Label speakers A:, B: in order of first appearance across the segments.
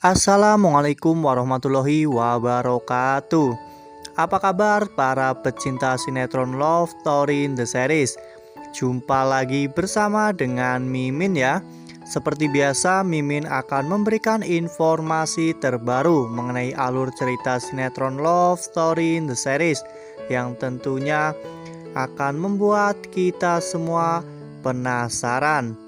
A: Assalamualaikum warahmatullahi wabarakatuh. Apa kabar para pecinta sinetron Love Story in the Series? Jumpa lagi bersama dengan Mimin ya. Seperti biasa, Mimin akan memberikan informasi terbaru mengenai alur cerita sinetron Love Story in the Series yang tentunya akan membuat kita semua penasaran.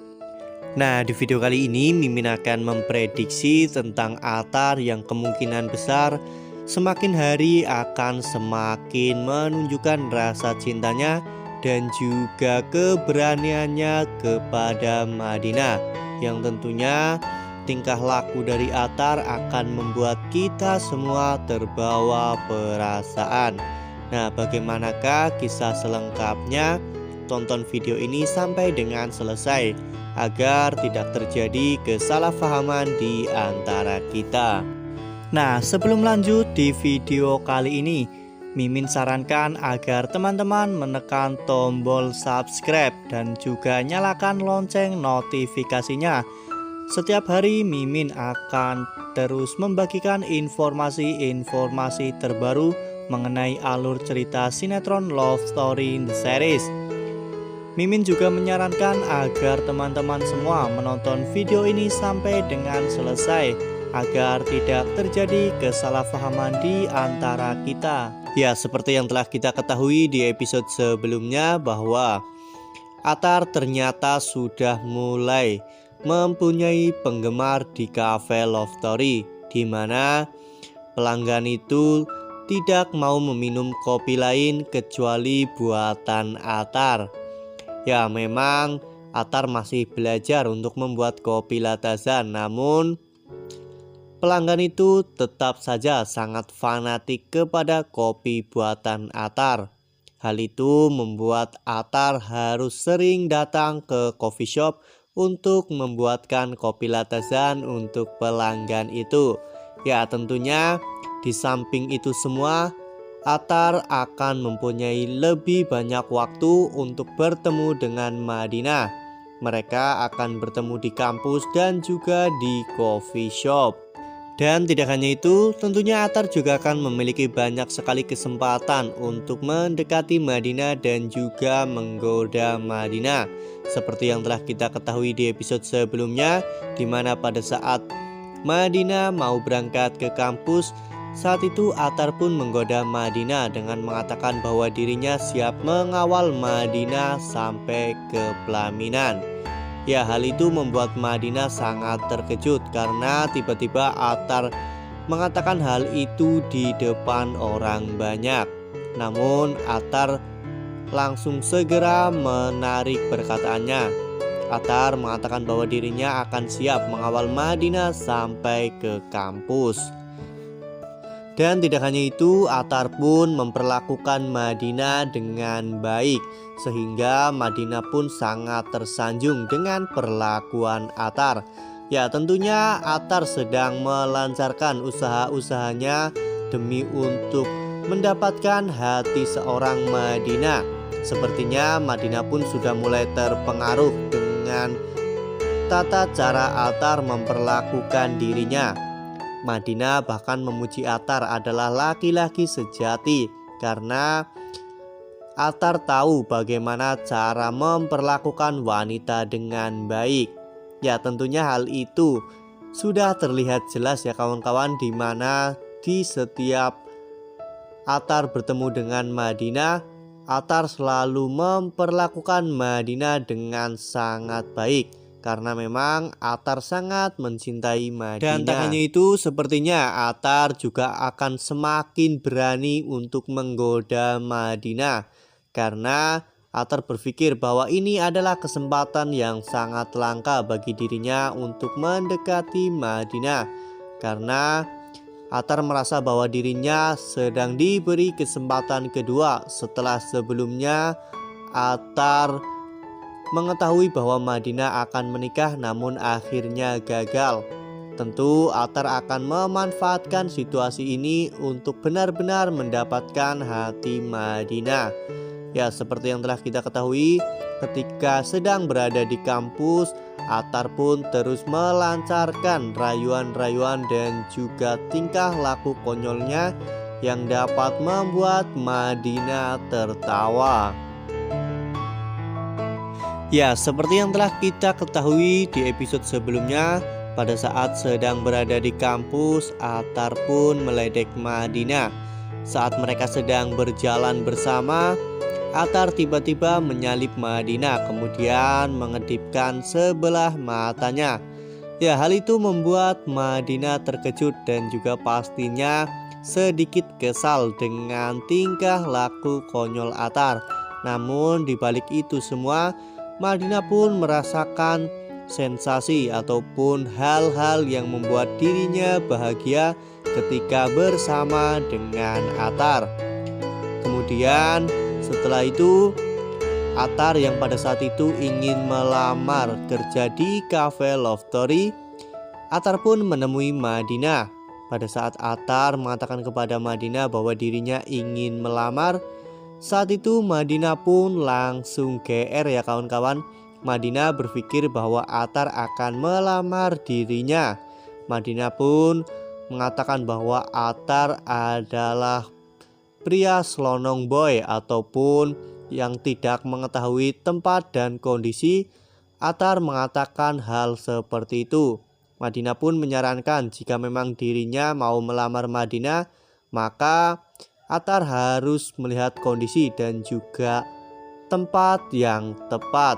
A: Nah, di video kali ini Mimin akan memprediksi tentang Atar yang kemungkinan besar semakin hari akan semakin menunjukkan rasa cintanya dan juga keberaniannya kepada Madinah, yang tentunya tingkah laku dari Atar akan membuat kita semua terbawa perasaan. Nah, bagaimanakah kisah selengkapnya? Tonton video ini sampai dengan selesai agar tidak terjadi kesalahpahaman di antara kita. Nah, sebelum lanjut di video kali ini, Mimin sarankan agar teman-teman menekan tombol subscribe dan juga nyalakan lonceng notifikasinya. Setiap hari Mimin akan terus membagikan informasi-informasi terbaru mengenai alur cerita sinetron Love Story in the Series. Mimin juga menyarankan agar teman-teman semua menonton video ini sampai dengan selesai agar tidak terjadi kesalahpahaman di antara kita. Ya, seperti yang telah kita ketahui di episode sebelumnya bahwa Atar ternyata sudah mulai mempunyai penggemar di cafe Love Story, di mana pelanggan itu tidak mau meminum kopi lain kecuali buatan Atar. Ya, memang Atar masih belajar untuk membuat kopi latasan, namun pelanggan itu tetap saja sangat fanatik kepada kopi buatan Atar. Hal itu membuat Atar harus sering datang ke coffee shop untuk membuatkan kopi latasan untuk pelanggan itu. Ya, tentunya di samping itu semua, Atar akan mempunyai lebih banyak waktu untuk bertemu dengan Madinah. Mereka akan bertemu di kampus dan juga di coffee shop. Dan tidak hanya itu, tentunya Atar juga akan memiliki banyak sekali kesempatan untuk mendekati Madinah dan juga menggoda Madinah. Seperti yang telah kita ketahui di episode sebelumnya, di mana pada saat Madinah mau berangkat ke kampus, saat itu Atar pun menggoda Madinah dengan mengatakan bahwa dirinya siap mengawal Madinah sampai ke pelaminan. Ya, hal itu membuat Madinah sangat terkejut karena tiba-tiba Atar mengatakan hal itu di depan orang banyak. Namun Atar langsung segera menarik perkataannya. Atar mengatakan bahwa dirinya akan siap mengawal Madinah sampai ke kampus. Dan tidak hanya itu, Atar pun memperlakukan Madinah dengan baik, sehingga Madinah pun sangat tersanjung dengan perlakuan Atar. Ya, tentunya Atar sedang melancarkan usaha-usahanya demi untuk mendapatkan hati seorang Madinah. Sepertinya Madinah pun sudah mulai terpengaruh dengan tata cara Atar memperlakukan dirinya. Madinah bahkan memuji Atar adalah laki-laki sejati karena Atar tahu bagaimana cara memperlakukan wanita dengan baik. Ya, tentunya hal itu sudah terlihat jelas ya kawan-kawan, di mana di setiap Atar bertemu dengan Madinah, Atar selalu memperlakukan Madinah dengan sangat baik. Karena memang Atar sangat mencintai Madinah. Dan tak hanya itu, sepertinya Atar juga akan semakin berani untuk menggoda Madinah. Karena Atar berpikir bahwa ini adalah kesempatan yang sangat langka bagi dirinya untuk mendekati Madinah. Karena Atar merasa bahwa dirinya sedang diberi kesempatan kedua setelah sebelumnya Atar mengetahui bahwa Madinah akan menikah namun akhirnya gagal. Tentu Atar akan memanfaatkan situasi ini untuk benar-benar mendapatkan hati Madinah. Ya, seperti yang telah kita ketahui, ketika sedang berada di kampus, Atar pun terus melancarkan rayuan-rayuan dan juga tingkah laku konyolnya yang dapat membuat Madinah tertawa. Ya, seperti yang telah kita ketahui di episode sebelumnya, pada saat sedang berada di kampus, Atar pun meledek Madinah. Saat mereka sedang berjalan bersama, Atar tiba-tiba menyalip Madinah, kemudian mengedipkan sebelah matanya. Ya, hal itu membuat Madinah terkejut dan juga pastinya sedikit kesal dengan tingkah laku konyol Atar. Namun di balik itu semua, Madinah pun merasakan sensasi ataupun hal-hal yang membuat dirinya bahagia ketika bersama dengan Atar. Kemudian setelah itu, Atar yang pada saat itu ingin melamar kerja di Cafe Love Story, Atar pun menemui Madinah. Pada saat Atar mengatakan kepada Madinah bahwa dirinya ingin melamar, saat itu Madinah pun langsung GR ya kawan-kawan. Madinah berpikir bahwa Atar akan melamar dirinya. Madinah pun mengatakan bahwa Atar adalah pria slonong boy ataupun yang tidak mengetahui tempat dan kondisi. Atar mengatakan hal seperti itu. Madinah pun menyarankan jika memang dirinya mau melamar Madinah, maka Atar harus melihat kondisi dan juga tempat yang tepat.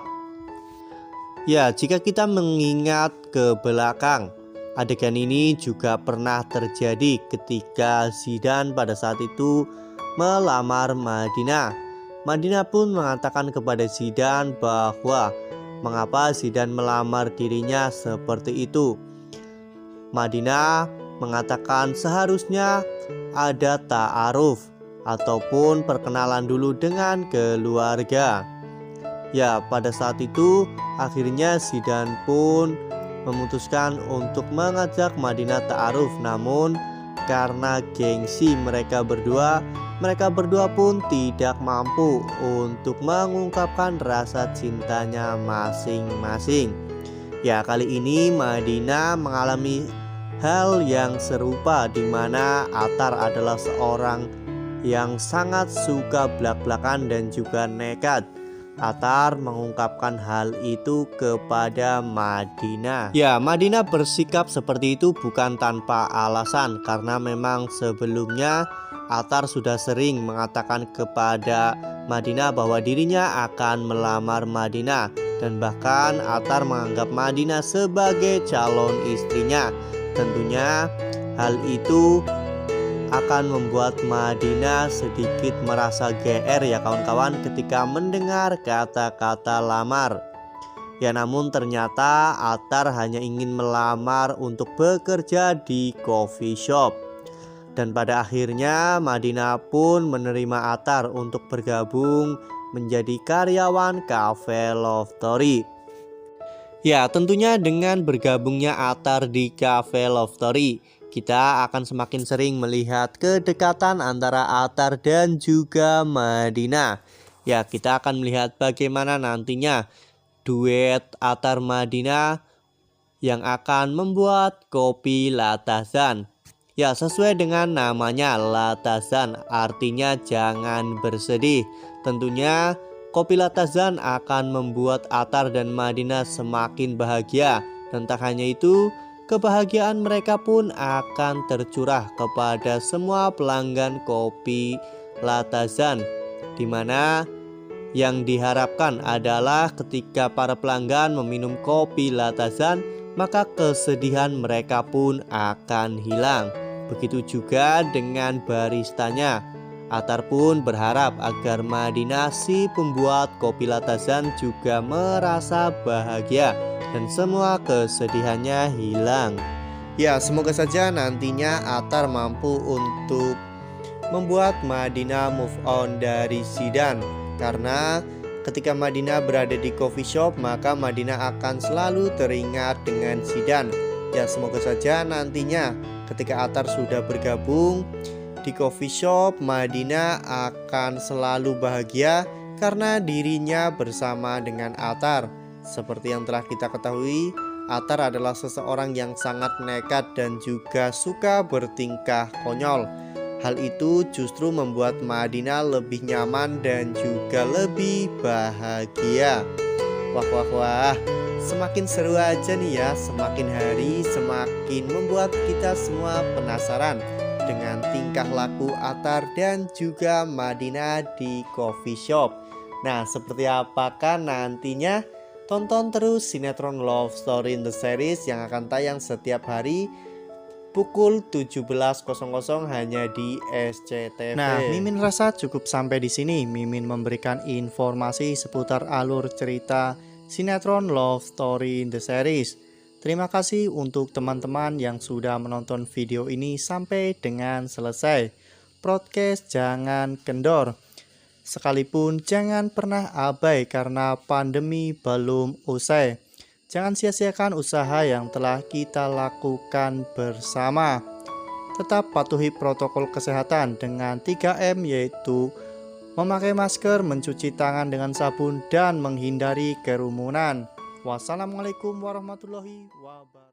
A: Ya, jika kita mengingat ke belakang, adegan ini juga pernah terjadi ketika Zidane pada saat itu melamar Madinah. Madinah pun mengatakan kepada Zidane bahwa mengapa Zidane melamar dirinya seperti itu. Madinah mengatakan seharusnya ada ta'aruf ataupun perkenalan dulu dengan keluarga. Ya, pada saat itu akhirnya Zidane pun memutuskan untuk mengajak Madinah ta'aruf. Namun karena gengsi mereka berdua pun tidak mampu untuk mengungkapkan rasa cintanya masing-masing. Ya, kali ini Madinah mengalami hal yang serupa, di mana Atar adalah seorang yang sangat suka blak-blakan dan juga nekat. Atar mengungkapkan hal itu kepada Madinah. Ya, Madinah bersikap seperti itu bukan tanpa alasan, karena memang sebelumnya Atar sudah sering mengatakan kepada Madinah bahwa dirinya akan melamar Madinah, dan bahkan Atar menganggap Madinah sebagai calon istrinya. Tentunya hal itu akan membuat Madinah sedikit merasa GR ya kawan-kawan ketika mendengar kata-kata lamar. Ya, namun ternyata Atar hanya ingin melamar untuk bekerja di coffee shop. Dan pada akhirnya Madinah pun menerima Atar untuk bergabung menjadi karyawan Cafe Love Story. Ya, tentunya dengan bergabungnya Atar di Cafe Love Story, kita akan semakin sering melihat kedekatan antara Atar dan juga Madinah. Ya, kita akan melihat bagaimana nantinya duet Atar Madinah yang akan membuat kopi Latazan. Ya, sesuai dengan namanya Latazan, artinya jangan bersedih. Tentunya kopi Latazan akan membuat Atar dan Madinah semakin bahagia. Dan tak hanya itu, kebahagiaan mereka pun akan tercurah kepada semua pelanggan kopi Latazan, di mana yang diharapkan adalah ketika para pelanggan meminum kopi Latazan, maka kesedihan mereka pun akan hilang. Begitu juga dengan baristanya. Atar pun berharap agar Madinah si pembuat kopi Latazan juga merasa bahagia dan semua kesedihannya hilang. Ya, semoga saja nantinya Atar mampu untuk membuat Madinah move on dari Zidane. Karena ketika Madinah berada di coffee shop, maka Madinah akan selalu teringat dengan Zidane. Ya, semoga saja nantinya ketika Atar sudah bergabung di coffee shop, Madinah akan selalu bahagia
B: karena dirinya bersama dengan Atar. Seperti yang telah kita ketahui, Atar adalah seseorang yang sangat nekat dan juga suka bertingkah konyol. Hal itu justru membuat Madinah lebih nyaman dan juga lebih bahagia. Wah wah wah, semakin seru aja nih ya. Semakin hari semakin membuat kita semua penasaran dengan tingkah laku Atar dan juga Madinah di coffee shop. Nah, seperti apakah nantinya? Tonton terus sinetron Love Story in the Series yang akan tayang setiap hari pukul 17.00 hanya di SCTV.
A: Nah, Mimin rasa cukup sampai di sini. Mimin memberikan informasi seputar alur cerita sinetron Love Story in the Series. Terima kasih untuk teman-teman yang sudah menonton video ini sampai dengan selesai. Podcast jangan kendor. Sekalipun jangan pernah abai karena pandemi belum usai. Jangan sia-siakan usaha yang telah kita lakukan bersama. Tetap patuhi protokol kesehatan dengan 3M, yaitu memakai masker, mencuci tangan dengan sabun, dan menghindari kerumunan. Wassalamualaikum warahmatullahi wabarakatuh.